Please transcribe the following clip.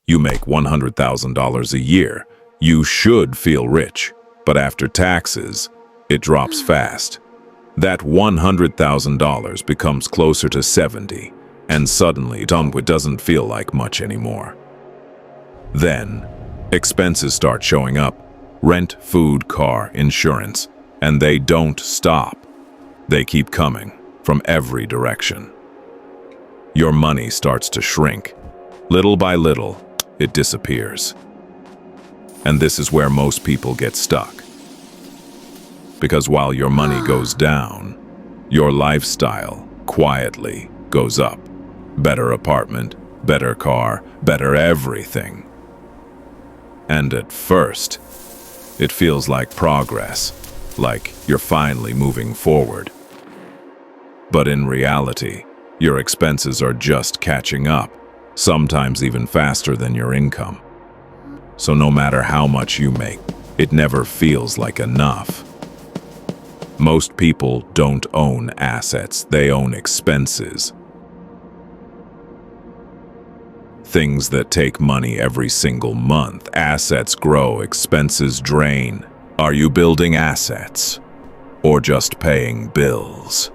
You make $100,000 a year. You should feel rich, but after taxes, it drops fast. That $100,000 becomes closer to 70, and suddenly it doesn't feel like much anymore. Then, expenses start showing up. Rent, food, car, insurance, and they don't stop. They keep coming from every direction. Your money starts to shrink. Little by little, it disappears. And this is where most people get stuck. Because while your money goes down, your lifestyle quietly goes up. Better apartment, better car, better everything. And at first, it feels like progress, like you're finally moving forward. But in reality, your expenses are just catching up, sometimes even faster than your income. So no matter how much you make, it never feels like enough. Most people don't own assets, they own expenses. Things that take money every single month. Assets grow, expenses drain. Are you building assets or just paying bills?